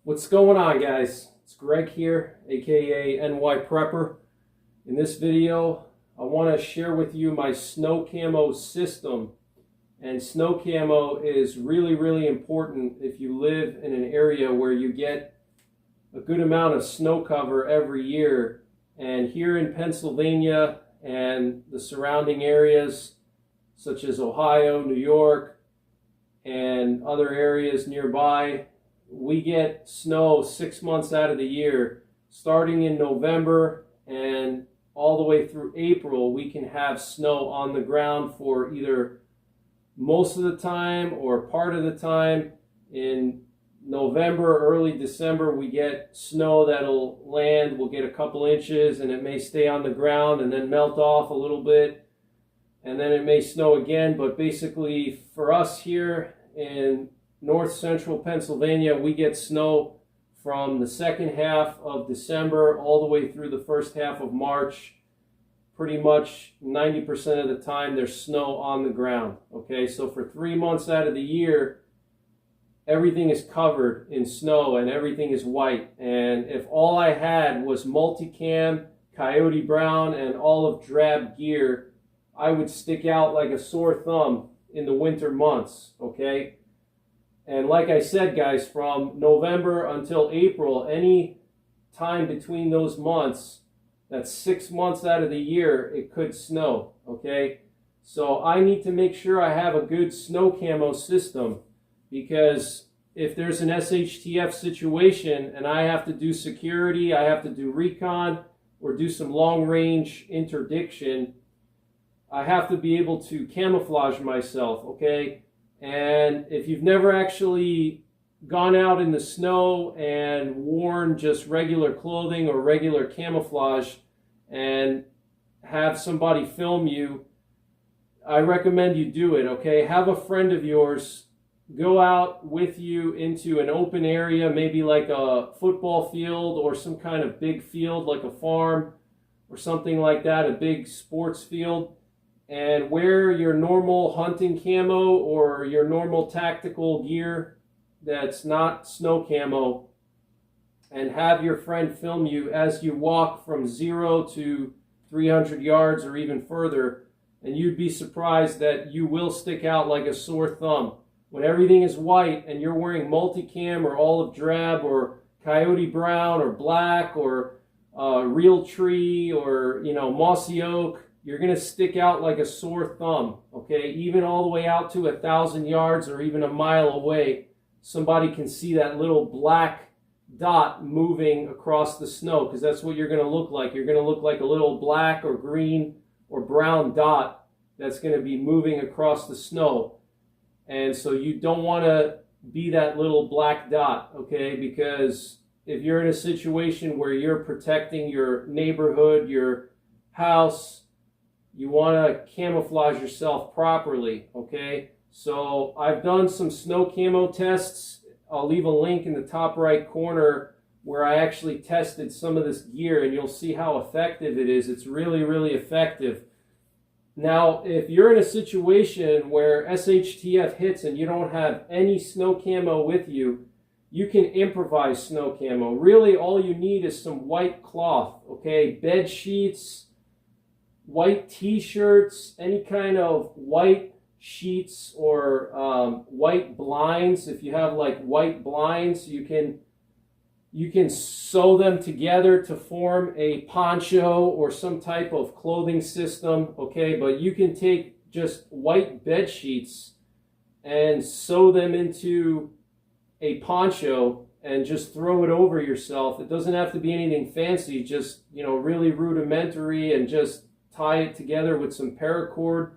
What's going on, guys? It's Greg here, aka NYPrepper. In this video, I want to share with you my snow camo system. And snow camo is really important if you live in an area where you get a good amount of snow cover every year. And here in Pennsylvania and the surrounding areas, such as Ohio, New York, and other areas nearby, we get snow 6 months out of the year. Starting in November and all the way through April, we can have snow on the ground for either most of the time or part of the time. In November, early December, we get snow that'll land. We'll get a couple inches and it may stay on the ground and then melt off a little bit. And then it may snow again. But basically for us here in north central Pennsylvania, we get snow from the second half of December all the way through the first half of March. Pretty much 90% of the time there's snow on the ground. Okay, so for 3 months out of the year, everything is covered in snow and everything is white. And if all I had was multicam, coyote brown, and olive drab gear, I would stick out like a sore thumb in the winter months. Okay. And like I said, guys, from November until April, any time between those months, that's 6 months out of the year, it could snow, okay? So I need to make sure I have a good snow camo system, because if there's an SHTF situation and I have to do security, I have to do recon, or do some long-range interdiction, I have to be able to camouflage myself, okay? And if you've never actually gone out in the snow and worn just regular clothing or regular camouflage and have somebody film you, I recommend you do it, okay? Have a friend of yours go out with you into an open area, maybe like a football field or some kind of big field like a farm or something like that, a big sports field, and wear your normal hunting camo or your normal tactical gear that's not snow camo, and have your friend film you as you walk from 0 to 300 yards or even further, and you'd be surprised that you will stick out like a sore thumb. When everything is white and you're wearing multicam or olive drab or coyote brown or black or real tree or mossy oak, you're going to stick out like a sore thumb, okay? Even all the way out to 1,000 yards or even a mile away, somebody can see that little black dot moving across the snow, because that's what you're going to look like. You're going to look like a little black or green or brown dot that's going to be moving across the snow. And so you don't want to be that little black dot, okay? Because if you're in a situation where you're protecting your neighborhood, your house, you want to camouflage yourself properly, okay? So I've done some snow camo tests. I'll leave a link in the top right corner where I actually tested some of this gear, and you'll see how effective it is. It's really effective. Now, if you're in a situation where SHTF hits and you don't have any snow camo with you, you can improvise snow camo. Really, all you need is some white cloth, okay? Bed sheets, white t-shirts, any kind of white sheets or white blinds. If you have like white blinds, you can sew them together to form a poncho or some type of clothing system, okay? But you can take just white bed sheets and sew them into a poncho and just throw it over yourself. It doesn't have to be anything fancy, just really rudimentary, and just tie it together with some paracord,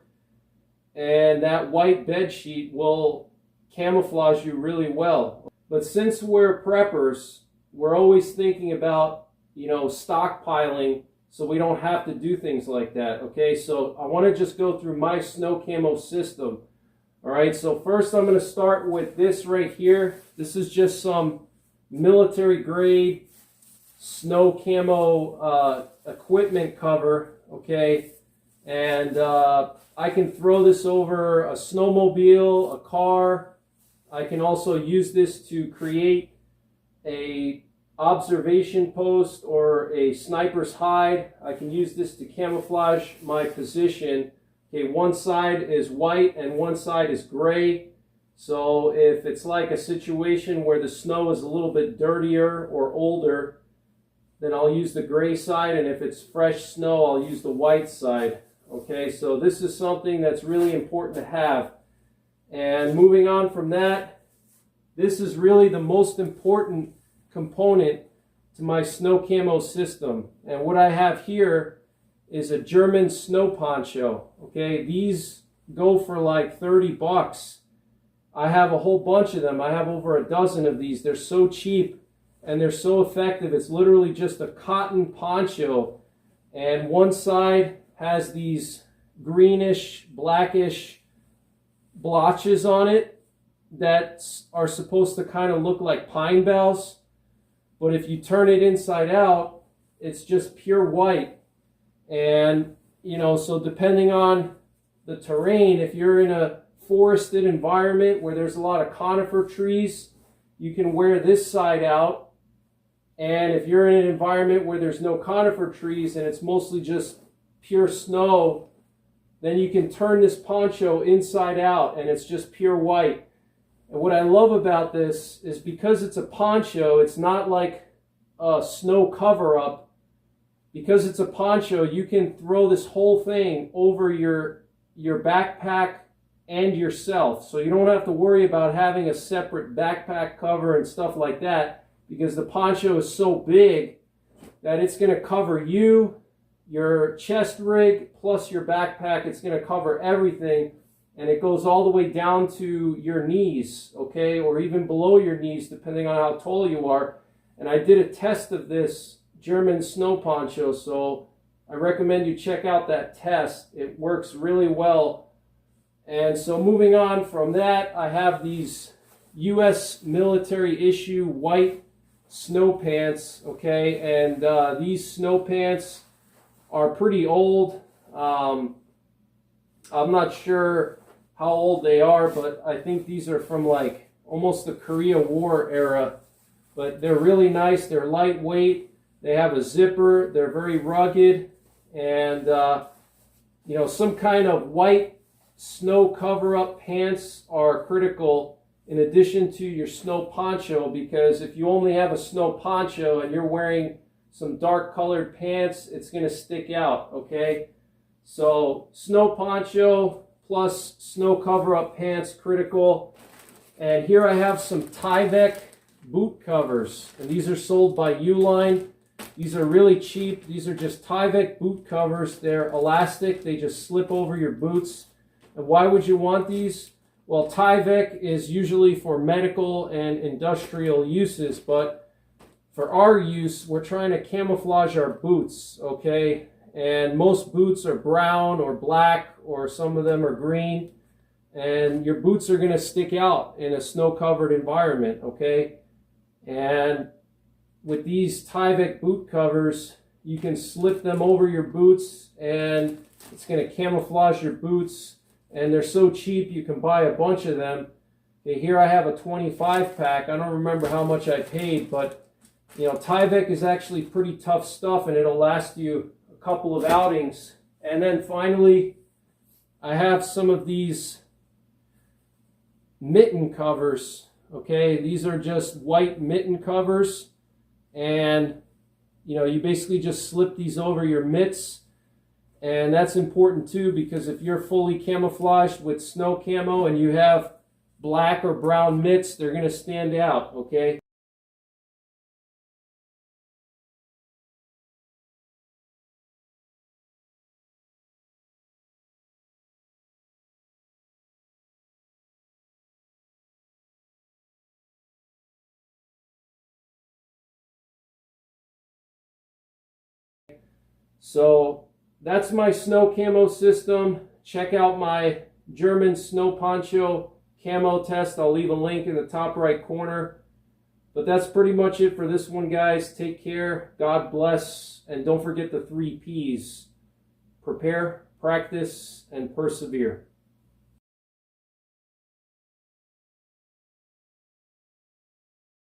and that white bed sheet will camouflage you really well. But since we're preppers, we're always thinking about stockpiling, so we don't have to do things like that, okay? So I want to just go through my snow camo system. All right, so first I'm going to start with this right here. This is just some military grade snow camo equipment cover, okay? And I can throw this over a snowmobile, a car. I can also use this to create a observation post or a sniper's hide. I can use this to camouflage my position. Okay, one side is white and one side is gray. So if it's like a situation where the snow is a little bit dirtier or older, then I'll use the gray side, and if it's fresh snow, I'll use the white side. Okay, so this is something that's really important to have. And moving on from that, this is really the most important component to my snow camo system. And what I have here is a German snow poncho. Okay, these go for like 30 bucks. I have a whole bunch of them. I have over a dozen of these. They're so cheap and they're so effective. It's literally just a cotton poncho, and one side has these greenish, blackish blotches on it that are supposed to kind of look like pine bells. But if you turn it inside out, it's just pure white. And, you know, so depending on the terrain, if you're in a forested environment where there's a lot of conifer trees, you can wear this side out. And if you're in an environment where there's no conifer trees and it's mostly just pure snow, then you can turn this poncho inside out and it's just pure white. And what I love about this is because it's a poncho, it's not like a snow cover-up. Because it's a poncho, you can throw this whole thing over your backpack and yourself. So you don't have to worry about having a separate backpack cover and stuff like that, because the poncho is so big that it's going to cover you, your chest rig, plus your backpack. It's going to cover everything, and it goes all the way down to your knees, okay, or even below your knees, depending on how tall you are. And I did a test of this German snow poncho, so I recommend you check out that test. It works really well. And so moving on from that, I have these U.S. military issue white snow pants, okay, and these snow pants are pretty old. I'm not sure how old they are, but I think these are from like almost the Korea War era. But they're really nice. They're lightweight. They have a zipper. They're very rugged, and you know, some kind of white snow cover-up pants are critical in addition to your snow poncho, because if you only have a snow poncho and you're wearing some dark colored pants, it's going to stick out, okay? So snow poncho plus snow cover-up pants, critical. And here I have some Tyvek boot covers, and these are sold by Uline. These are really cheap. These are just Tyvek boot covers. They're elastic. They just slip over your boots. And why would you want these? Well, Tyvek is usually for medical and industrial uses, but for our use, we're trying to camouflage our boots, okay? And most boots are brown or black, or some of them are green, and your boots are going to stick out in a snow-covered environment, okay? And with these Tyvek boot covers, you can slip them over your boots, and it's going to camouflage your boots. And they're so cheap, you can buy a bunch of them. Okay, here I have a 25 pack. I don't remember how much I paid, but you know, Tyvek is actually pretty tough stuff, and it'll last you a couple of outings. And then finally, I have some of these mitten covers. Okay, these are just white mitten covers, and you know, you basically just slip these over your mitts. And that's important too, because if you're fully camouflaged with snow camo and you have black or brown mitts, they're going to stand out, okay? So that's my snow camo system. Check out my German snow poncho camo test. I'll leave a link in the top right corner. But that's pretty much it for this one, guys. Take care. God bless. And don't forget the 3 Ps. Prepare, practice, and persevere.